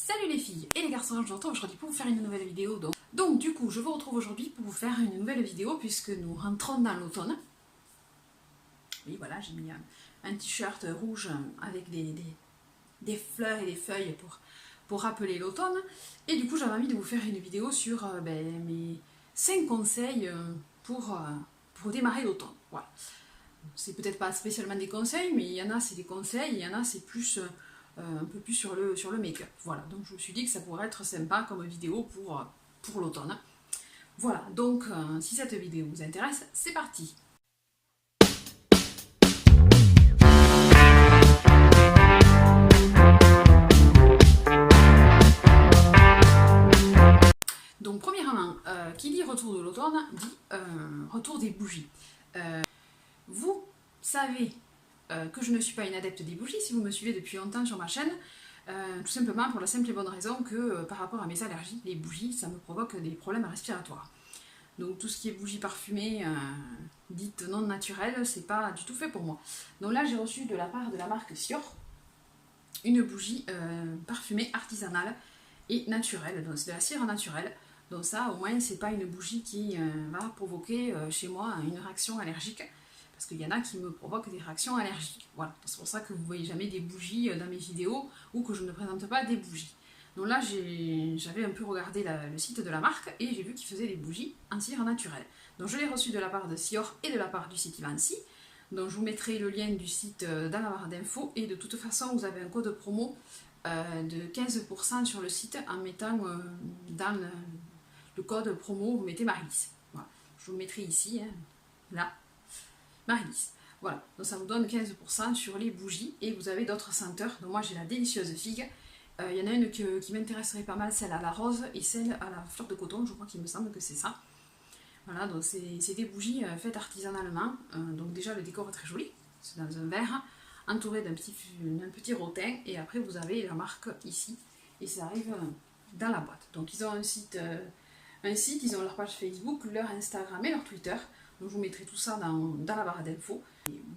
Salut les filles et les garçons, je vous retrouve aujourd'hui pour vous faire une nouvelle vidéo. Donc du coup, je vous retrouve aujourd'hui pour vous faire une nouvelle vidéo puisque nous rentrons dans l'automne. Oui, voilà, j'ai mis un t-shirt rouge avec des fleurs et des feuilles pour rappeler l'automne. Et du coup, j'avais envie de vous faire une vidéo sur mes 5 conseils pour démarrer l'automne. Voilà. C'est peut-être pas spécialement des conseils, mais il y en a c'est des conseils, il y en a c'est plus un peu plus sur le make-up. Voilà, donc je me suis dit que ça pourrait être sympa comme vidéo pour l'automne. Voilà, donc si cette vidéo vous intéresse, c'est parti. Donc premièrement, qui dit retour de l'automne dit retour des bougies. Vous savez que je ne suis pas une adepte des bougies, si vous me suivez depuis longtemps sur ma chaîne, tout simplement pour la simple et bonne raison que par rapport à mes allergies, les bougies, ça me provoque des problèmes respiratoires. Donc tout ce qui est bougies parfumées, dites non naturelles, c'est pas du tout fait pour moi. Donc là, j'ai reçu de la part de la marque Sior une bougie parfumée artisanale et naturelle, donc c'est de la cire naturelle. Donc ça, au moins, c'est pas une bougie qui va provoquer chez moi une réaction allergique. Parce qu'il y en a qui me provoquent des réactions allergiques. Voilà, c'est pour ça que vous ne voyez jamais des bougies dans mes vidéos ou que je ne présente pas des bougies. Donc là, j'avais un peu regardé le site de la marque et j'ai vu qu'ils faisaient des bougies en cire naturelle. Donc je l'ai reçu de la part de Sior et de la part du site Ivancy. Donc je vous mettrai le lien du site dans la barre d'infos et de toute façon, vous avez un code promo de 15% sur le site en mettant dans le code promo, vous mettez Marilys. Voilà. Je vous le mettrai ici, hein, là. Marilys. Voilà, donc ça vous donne 15% sur les bougies et vous avez d'autres senteurs. Donc moi j'ai la délicieuse figue. Il y en a une qui m'intéresserait pas mal, celle à la rose et celle à la fleur de coton. Je crois qu'il me semble que c'est ça. Voilà, donc c'est des bougies faites artisanalement. Donc déjà le décor est très joli. C'est dans un verre entouré d'un petit rotin et après vous avez la marque ici et ça arrive dans la boîte. Donc ils ont un site, ils ont leur page Facebook, leur Instagram et leur Twitter. Donc je vous mettrai tout ça dans la barre d'infos.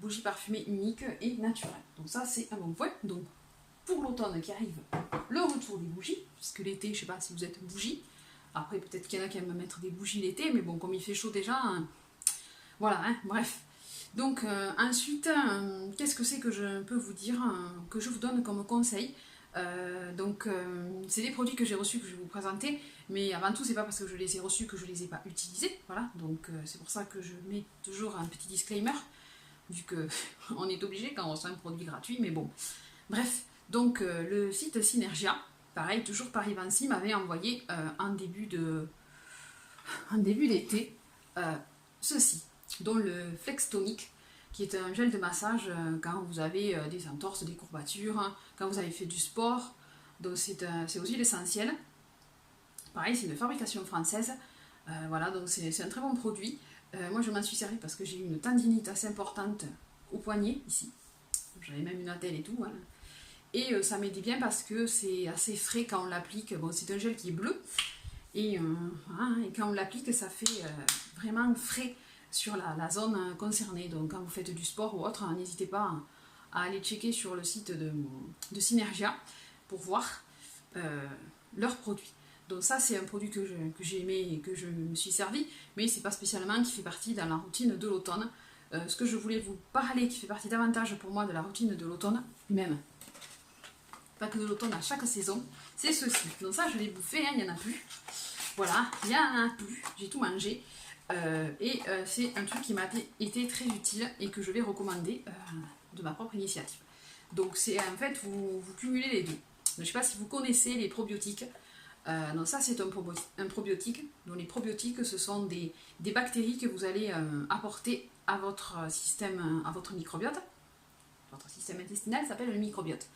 Bougies parfumées uniques et naturelles. Donc ça c'est un bon point. Donc pour l'automne qui arrive, le retour des bougies, puisque l'été, je ne sais pas si vous êtes bougie. Après peut-être qu'il y en a qui aiment mettre des bougies l'été, mais bon comme il fait chaud déjà, voilà, hein, bref. Donc ensuite, qu'est-ce que c'est que je peux vous dire, que je vous donne comme conseil. C'est des produits que j'ai reçus que je vais vous présenter, mais avant tout c'est pas parce que je les ai reçus que je les ai pas utilisés, voilà, donc c'est pour ça que je mets toujours un petit disclaimer, vu que on est obligé quand on reçoit un produit gratuit, mais bon, bref, donc le site Synergia, pareil, toujours par Ivancy, m'avait envoyé en début d'été ceci, dont le Flex Tonic, qui est un gel de massage quand vous avez des entorses, des courbatures, hein, quand vous avez fait du sport. Donc c'est aux huiles essentielles. Pareil, c'est une fabrication française. Voilà, donc c'est un très bon produit. Moi je m'en suis servi parce que j'ai eu une tendinite assez importante au poignet, ici. J'avais même une attelle et tout. Hein. Et ça m'aidait bien parce que c'est assez frais quand on l'applique. Bon, c'est un gel qui est bleu. Et quand on l'applique, ça fait vraiment frais sur la zone concernée. Donc quand vous faites du sport ou autre, n'hésitez pas à aller checker sur le site de Synergia pour voir leurs produits. Donc ça c'est un produit que j'ai aimé et que je me suis servi, mais c'est pas spécialement qui fait partie dans la routine de l'automne. Ce que je voulais vous parler, qui fait partie davantage pour moi de la routine de l'automne, même pas que de l'automne, à chaque saison, c'est ceci. Donc ça je l'ai bouffé, hein, il n'y en a plus. Voilà, il n'y en a plus, j'ai tout mangé. C'est un truc qui m'a été très utile et que je vais recommander de ma propre initiative. Donc c'est en fait, vous cumulez les deux. Je ne sais pas si vous connaissez les probiotiques. Donc ça c'est un probiotique. Donc les probiotiques ce sont des bactéries que vous allez apporter à votre système, à votre microbiote. Votre système intestinal s'appelle le microbiote.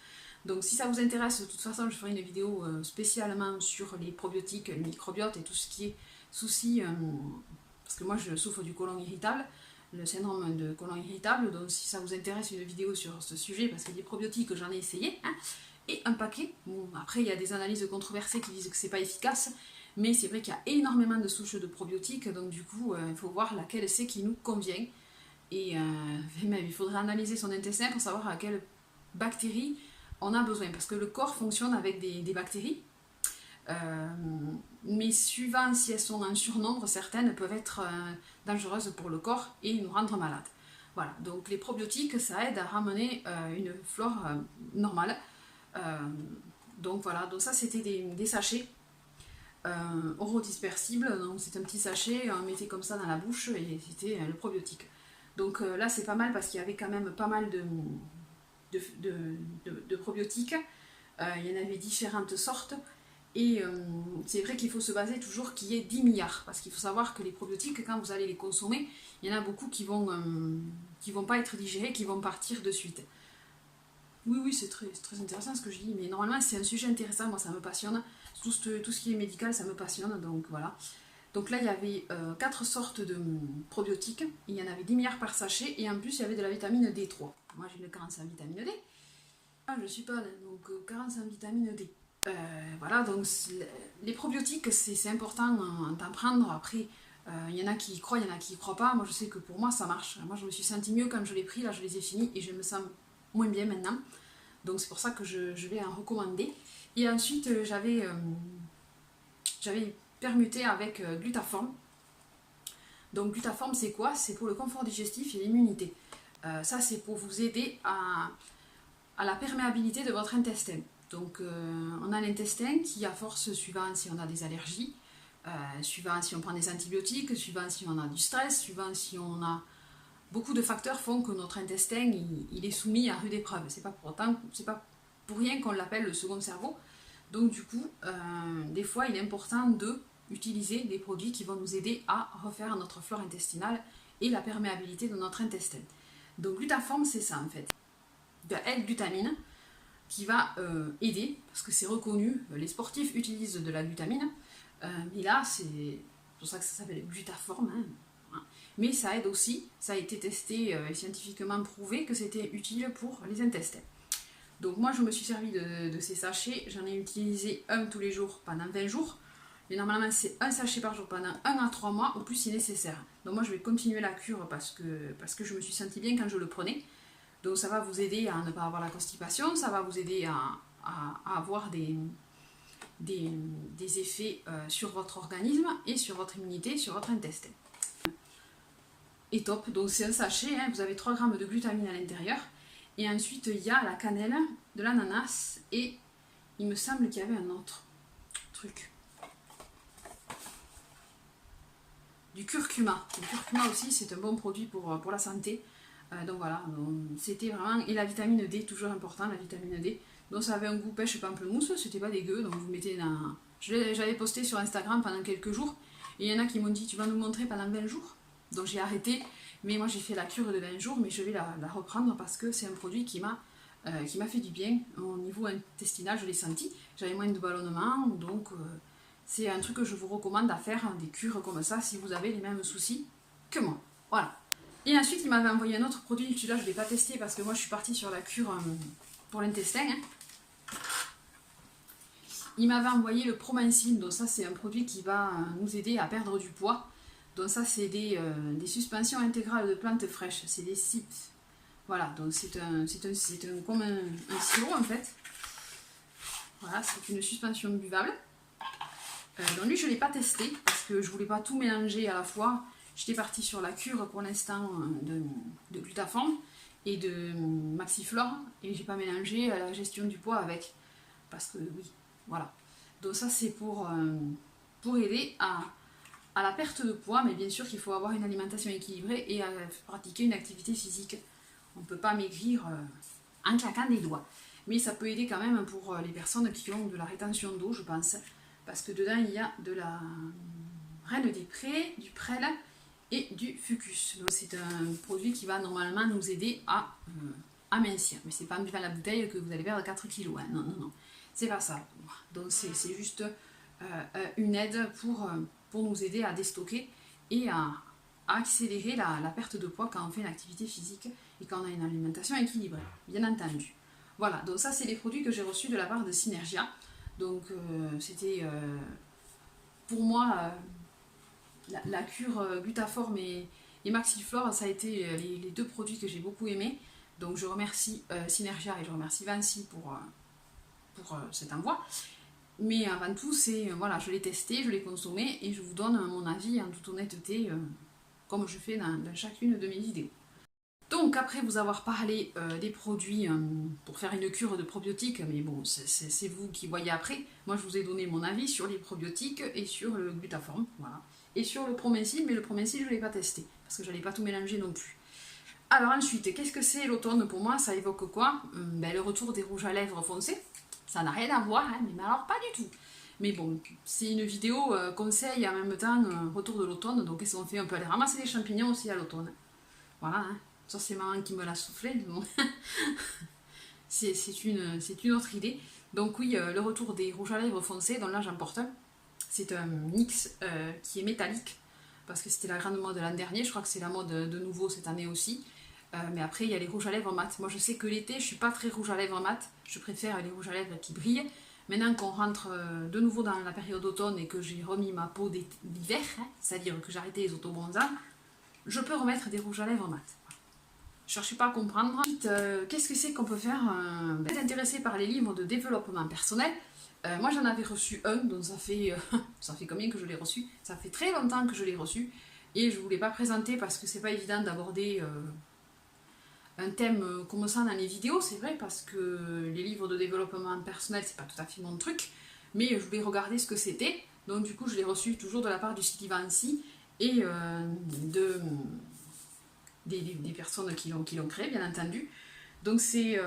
Donc si ça vous intéresse, de toute façon je ferai une vidéo spécialement sur les probiotiques, le microbiote et tout ce qui est souci, parce que moi je souffre du côlon irritable, le syndrome de côlon irritable, donc si ça vous intéresse une vidéo sur ce sujet, parce que les probiotiques j'en ai essayé, hein, et un paquet, bon, après il y a des analyses controversées qui disent que c'est pas efficace, mais c'est vrai qu'il y a énormément de souches de probiotiques, donc du coup il faut voir laquelle c'est qui nous convient, et même il faudrait analyser son intestin pour savoir à quelle bactérie on a besoin, parce que le corps fonctionne avec des bactéries, mais suivant si elles sont en surnombre, certaines peuvent être dangereuses pour le corps et nous rendre malades. Voilà, donc les probiotiques, ça aide à ramener une flore normale. Donc voilà, donc ça c'était des sachets orodispersibles, donc c'est un petit sachet, on mettait comme ça dans la bouche et c'était le probiotique. Donc là c'est pas mal parce qu'il y avait quand même pas mal de probiotiques, il y en avait différentes sortes. Et c'est vrai qu'il faut se baser toujours qu'il y ait 10 milliards, parce qu'il faut savoir que les probiotiques, quand vous allez les consommer, il y en a beaucoup qui vont pas être digérés, qui vont partir de suite. Oui, c'est très intéressant ce que je dis, mais normalement c'est un sujet intéressant, moi ça me passionne. Tout ce qui est médical, ça me passionne, donc voilà. Donc là, il y avait 4 sortes de probiotiques, il y en avait 10 milliards par sachet, et en plus il y avait de la vitamine D3. Moi j'ai une carence en vitamine D, je suis pas là, donc carence en vitamine D. Voilà, donc les probiotiques, c'est important d'en prendre. Après, il y en a qui y croient, il y en a qui y croient pas. Moi, je sais que pour moi, ça marche. Moi, je me suis sentie mieux quand je l'ai pris. Là, je les ai finis et je me sens moins bien maintenant. Donc, c'est pour ça que je vais en recommander. Et ensuite, j'avais permuté avec Glutaform. Donc, Glutaform, c'est quoi? C'est pour le confort digestif et l'immunité. Ça, c'est pour vous aider à la perméabilité de votre intestin. Donc on a l'intestin qui, à force, suivant si on a des allergies, suivant si on prend des antibiotiques, suivant si on a du stress, suivant si on a... Beaucoup de facteurs font que notre intestin, il est soumis à rude épreuve. C'est pas pour rien qu'on l'appelle le second cerveau. Donc du coup, des fois, il est important d'utiliser des produits qui vont nous aider à refaire notre flore intestinale et la perméabilité de notre intestin. Donc Glutaform, c'est ça en fait. De la L-glutamine, qui va aider, parce que c'est reconnu, les sportifs utilisent de la glutamine, et là c'est pour ça que ça s'appelle Glutaform, hein. Mais ça aide aussi, ça a été testé et scientifiquement prouvé que c'était utile pour les intestins. Donc moi je me suis servi de ces sachets, j'en ai utilisé un tous les jours pendant 20 jours, mais normalement c'est un sachet par jour pendant 1 à 3 mois, au plus si nécessaire. Donc moi je vais continuer la cure parce que je me suis sentie bien quand je le prenais. Donc ça va vous aider à ne pas avoir la constipation, ça va vous aider à avoir des effets sur votre organisme et sur votre immunité, sur votre intestin. Et top, donc c'est un sachet, hein, vous avez 3 grammes de glutamine à l'intérieur. Et ensuite il y a la cannelle, de l'ananas et il me semble qu'il y avait un autre truc. Du curcuma. Le curcuma aussi c'est un bon produit pour la santé. Donc voilà, c'était vraiment... Et la vitamine D, toujours important, la vitamine D. Donc ça avait un goût pêche pamplemousse, c'était pas dégueu, donc vous mettez dans... J'avais posté sur Instagram pendant quelques jours, et il y en a qui m'ont dit, tu vas nous montrer pendant 20 jours. Donc j'ai arrêté, mais moi j'ai fait la cure de 20 jours, mais je vais la reprendre parce que c'est un produit qui m'a fait du bien. Au niveau intestinal, je l'ai senti, j'avais moins de ballonnement, donc c'est un truc que je vous recommande à faire, hein, des cures comme ça, si vous avez les mêmes soucis que moi. Voilà. Et ensuite, il m'avait envoyé un autre produit, celui-là je ne l'ai pas testé parce que moi je suis partie sur la cure pour l'intestin. Hein. Il m'avait envoyé le Promancine, donc ça c'est un produit qui va nous aider à perdre du poids. Donc ça c'est des suspensions intégrales de plantes fraîches, c'est des cips. Voilà, donc c'est comme un sirop en fait. Voilà, c'est une suspension buvable. Donc lui je ne l'ai pas testé parce que je ne voulais pas tout mélanger à la fois. J'étais partie sur la cure pour l'instant de Glutaform et de Maxiflore et j'ai pas mélangé la gestion du poids avec. Parce que oui, voilà. Donc ça c'est pour aider à la perte de poids, mais bien sûr qu'il faut avoir une alimentation équilibrée et à pratiquer une activité physique. On ne peut pas maigrir en claquant des doigts. Mais ça peut aider quand même pour les personnes qui ont de la rétention d'eau, je pense. Parce que dedans il y a de la reine des prés, du prêle et du fucus. Donc c'est un produit qui va normalement nous aider à mincir. Mais c'est pas en buvant la bouteille que vous allez perdre 4 kilos. Hein. Non. C'est pas ça. Donc c'est juste une aide pour nous aider à déstocker et à accélérer la perte de poids quand on fait une activité physique et quand on a une alimentation équilibrée, bien entendu. Voilà, donc ça c'est les produits que j'ai reçus de la part de Synergia. Donc c'était pour moi... La cure Glutaform et Maxiflore, ça a été les 2 produits que j'ai beaucoup aimés Donc je remercie Synergia et je remercie Vinci pour cet envoi. Mais avant tout, c'est voilà, je l'ai testé, je l'ai consommé et je vous donne mon avis en toute honnêteté, comme je fais dans chacune de mes vidéos. Donc après vous avoir parlé des produits pour faire une cure de probiotiques, mais bon, c'est vous qui voyez après. Moi je vous ai donné mon avis sur les probiotiques et sur le glutaform, voilà. Et sur le Promencil, mais le Promencil je ne l'ai pas testé, parce que je n'allais pas tout mélanger non plus. Alors ensuite, qu'est-ce que c'est l'automne pour moi? Ça évoque quoi? Le retour des rouges à lèvres foncés. Ça n'a rien à voir, hein, mais alors pas du tout. Mais bon, c'est une vidéo conseil en même temps retour de l'automne, donc ils ont fait un peu aller ramasser des champignons aussi à l'automne. Voilà, hein. Ça c'est maman qui me l'a soufflé, mais bon. c'est une autre idée. Donc oui, le retour des rouges à lèvres foncés, donc là j'en porte un. C'est un NYX qui est métallique, parce que c'était la grande mode l'an dernier, je crois que c'est la mode de nouveau cette année aussi. Mais après, il y a les rouges à lèvres mat. Moi, je sais que l'été, je ne suis pas très rouge à lèvres mat. Je préfère les rouges à lèvres qui brillent. Maintenant qu'on rentre de nouveau dans la période d'automne et que j'ai remis ma peau d'hiver, hein, c'est-à-dire que j'ai arrêté les autobronzants, je peux remettre des rouges à lèvres mat. Je ne cherche pas à comprendre. Qu'est-ce que c'est qu'on peut faire? Vous êtes intéressé par les livres de développement personnel. Moi, j'en avais reçu un, donc ça fait combien que je l'ai reçu? Ça fait très longtemps que je l'ai reçu. Et je ne voulais pas présenter parce que c'est pas évident d'aborder un thème comme ça dans les vidéos, c'est vrai, parce que les livres de développement personnel, c'est pas tout à fait mon truc, mais je voulais regarder ce que c'était, donc du coup je l'ai reçu toujours de la part du site Vinci et des personnes qui l'ont créé, bien entendu. Donc c'est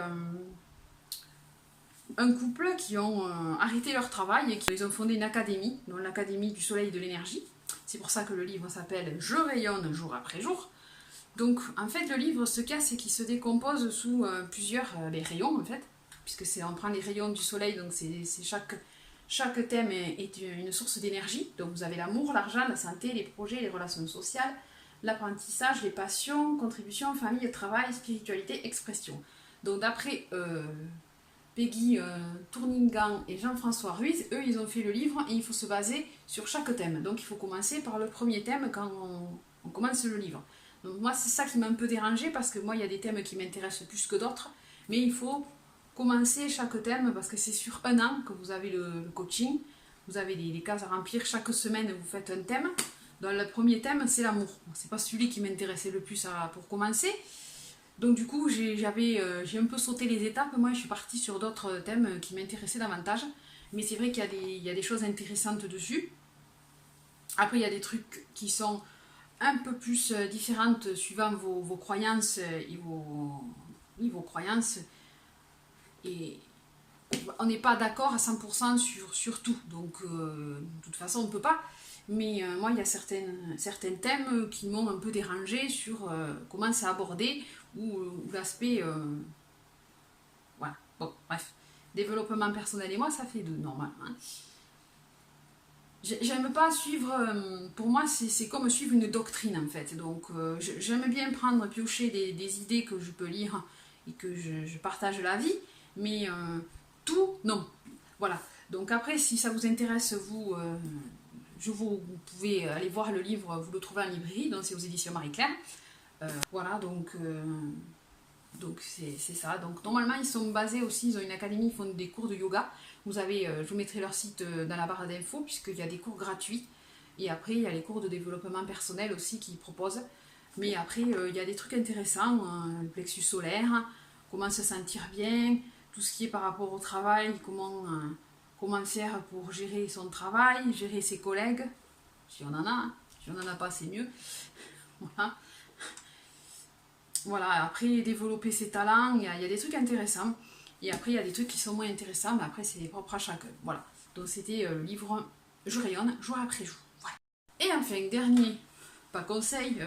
un couple qui ont arrêté leur travail et qui ont fondé une académie, donc l'Académie du Soleil et de l'Énergie. C'est pour ça que le livre s'appelle « Je rayonne jour après jour ». Donc, en fait, le livre, ce qu'il y a, c'est qu'il se décompose sous plusieurs rayons, en fait, puisque on prend les rayons du soleil, donc chaque thème est une source d'énergie. Donc, vous avez l'amour, l'argent, la santé, les projets, les relations sociales, l'apprentissage, les passions, contribution, famille, travail, spiritualité, expression. Donc, d'après Peggy Tourningan et Jean-François Ruiz, eux, ils ont fait le livre et il faut se baser sur chaque thème. Donc, il faut commencer par le premier thème quand on commence le livre. Donc moi, c'est ça qui m'a un peu dérangée parce que moi, il y a des thèmes qui m'intéressent plus que d'autres. Mais il faut commencer chaque thème parce que c'est sur un an que vous avez le coaching. Vous avez les cases à remplir. Chaque semaine, vous faites un thème. Donc le premier thème, c'est l'amour. C'est pas celui qui m'intéressait le plus pour commencer. Donc du coup, j'ai un peu sauté les étapes. Moi, je suis partie sur d'autres thèmes qui m'intéressaient davantage. Mais c'est vrai qu'il y a des choses intéressantes dessus. Après, il y a des trucs qui sont un peu plus différentes suivant vos croyances et vos croyances. Et on n'est pas d'accord à 100% sur tout. Donc, de toute façon, on ne peut pas. Mais moi, il y a certains thèmes qui m'ont un peu dérangé sur comment c'est abordé ou l'aspect... voilà. Bon, bref. Développement personnel et moi, ça fait deux, normalement. Hein. J'aime pas suivre, pour moi c'est comme suivre une doctrine en fait, donc j'aime bien prendre, piocher des idées que je peux lire et que je partage la vie, mais tout, non. Voilà, donc après si ça vous intéresse, vous pouvez aller voir le livre, vous le trouvez en librairie, donc c'est aux éditions Marie-Claire. Voilà, donc c'est ça. Donc normalement ils sont basés aussi, ils ont une académie, ils font des cours de yoga. Vous avez, je vous mettrai leur site dans la barre d'infos puisqu'il y a des cours gratuits. Et après il y a les cours de développement personnel aussi qu'ils proposent. Mais après il y a des trucs intéressants, le plexus solaire, comment se sentir bien, tout ce qui est par rapport au travail, comment faire pour gérer son travail, gérer ses collègues. Si on en a, hein. Si on n'en a pas c'est mieux. Voilà. Voilà, après développer ses talents, il y a des trucs intéressants. Et après, il y a des trucs qui sont moins intéressants, mais après, c'est propre à chacun. Voilà. Donc, c'était le livre Je rayonne, jour après jour. Voilà. Et enfin, dernier, pas conseil,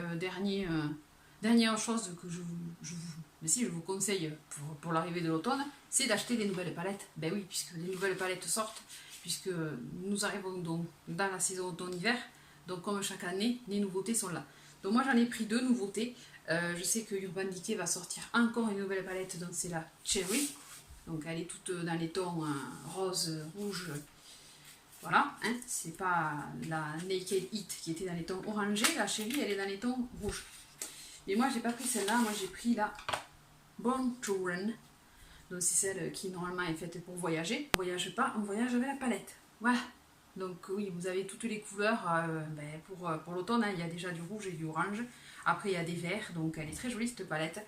dernière chose que je vous conseille pour l'arrivée de l'automne, c'est d'acheter des nouvelles palettes. Ben oui, puisque les nouvelles palettes sortent, puisque nous arrivons donc dans la saison automne-hiver. Donc, comme chaque année, les nouveautés sont là. Donc, moi, j'en ai pris deux nouveautés. Je sais que Urban Decay va sortir encore une nouvelle palette, donc c'est la Cherry. Donc elle est toute dans les tons rose, rouge. Voilà, hein, c'est pas la Naked Heat qui était dans les tons orangés, la Cherry elle est dans les tons rouges. Et moi j'ai pas pris celle-là, moi j'ai pris la Born to Run. Donc c'est celle qui normalement est faite pour voyager. On voyage pas, on voyage avec la palette. Voilà. Donc oui, vous avez toutes les couleurs. Pour l'automne, hein, il y a déjà du rouge et du orange. Après, il y a des verts. Donc elle est très jolie cette palette.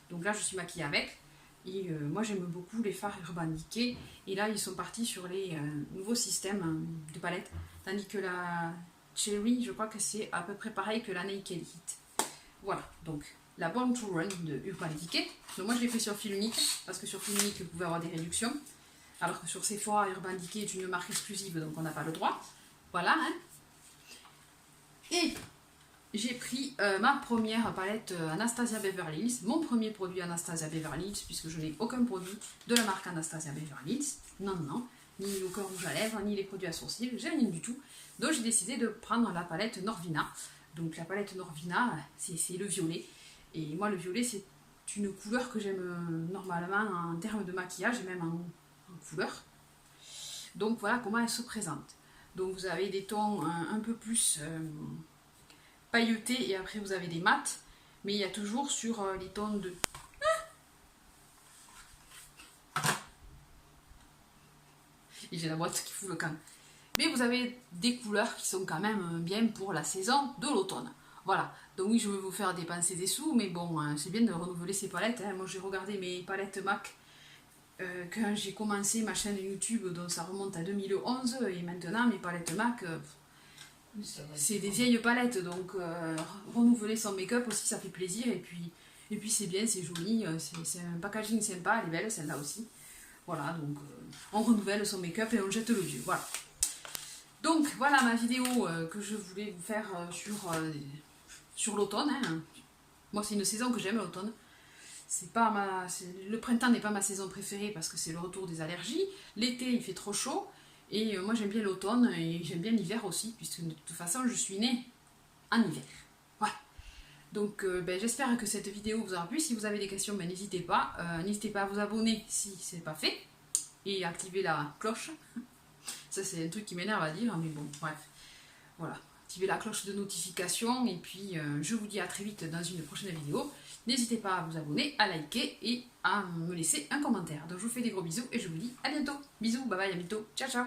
Donc là, je suis maquillée avec. Et moi, j'aime beaucoup les fards Urban Decay. Et là, ils sont partis sur les nouveaux systèmes de palettes. Tandis que la Cherry, je crois que c'est à peu près pareil que la Naked Heat. Voilà, donc la Born to Run de Urban Decay. Donc moi, je l'ai fait sur fil unique. Parce que sur fil unique, vous pouvez avoir des réductions. Alors que sur Sephora, Urban Decay est une marque exclusive, donc on n'a pas le droit. Voilà, hein. Et j'ai pris ma première palette Anastasia Beverly Hills, mon premier produit Anastasia Beverly Hills, puisque je n'ai aucun produit de la marque Anastasia Beverly Hills. Non, non, ni le rouge à lèvres, ni les produits à sourcils, j'ai rien du tout. Donc j'ai décidé de prendre la palette Norvina. Donc la palette Norvina, c'est le violet. Et moi, le violet, c'est une couleur que j'aime normalement en termes de maquillage et même en couleur. Donc voilà comment elle se présente. Donc vous avez des tons un peu plus pailletés et après vous avez des mats, mais il y a toujours sur les tons de... Et j'ai la boîte qui fout le camp. Mais vous avez des couleurs qui sont quand même bien pour la saison de l'automne. Voilà, donc oui, je vais vous faire dépenser des sous, mais bon, c'est bien de renouveler ces palettes. Hein. Moi, j'ai regardé mes palettes MAC quand j'ai commencé ma chaîne YouTube, donc ça remonte à 2011, et maintenant mes palettes MAC, c'est des vieilles palettes, donc renouveler son make-up aussi, ça fait plaisir, et puis c'est bien, c'est joli, c'est un packaging sympa, elle est belle celle-là aussi. Voilà, donc on renouvelle son make-up et on jette le vieux, voilà. Donc voilà ma vidéo que je voulais vous faire sur l'automne. Hein. Moi c'est une saison que j'aime, l'automne. Le printemps n'est pas ma saison préférée parce que c'est le retour des allergies. L'été il fait trop chaud et moi j'aime bien l'automne et j'aime bien l'hiver aussi puisque de toute façon je suis née en hiver. Voilà. Donc j'espère que cette vidéo vous aura plu. Si vous avez des questions, n'hésitez pas. N'hésitez pas à vous abonner si ce n'est pas fait et activer la cloche. Ça c'est un truc qui m'énerve à dire mais bon bref. Voilà. Activez la cloche de notification et puis je vous dis à très vite dans une prochaine vidéo. N'hésitez pas à vous abonner, à liker et à me laisser un commentaire. Donc je vous fais des gros bisous et je vous dis à bientôt. Bisous, bye bye, à bientôt. Ciao ciao.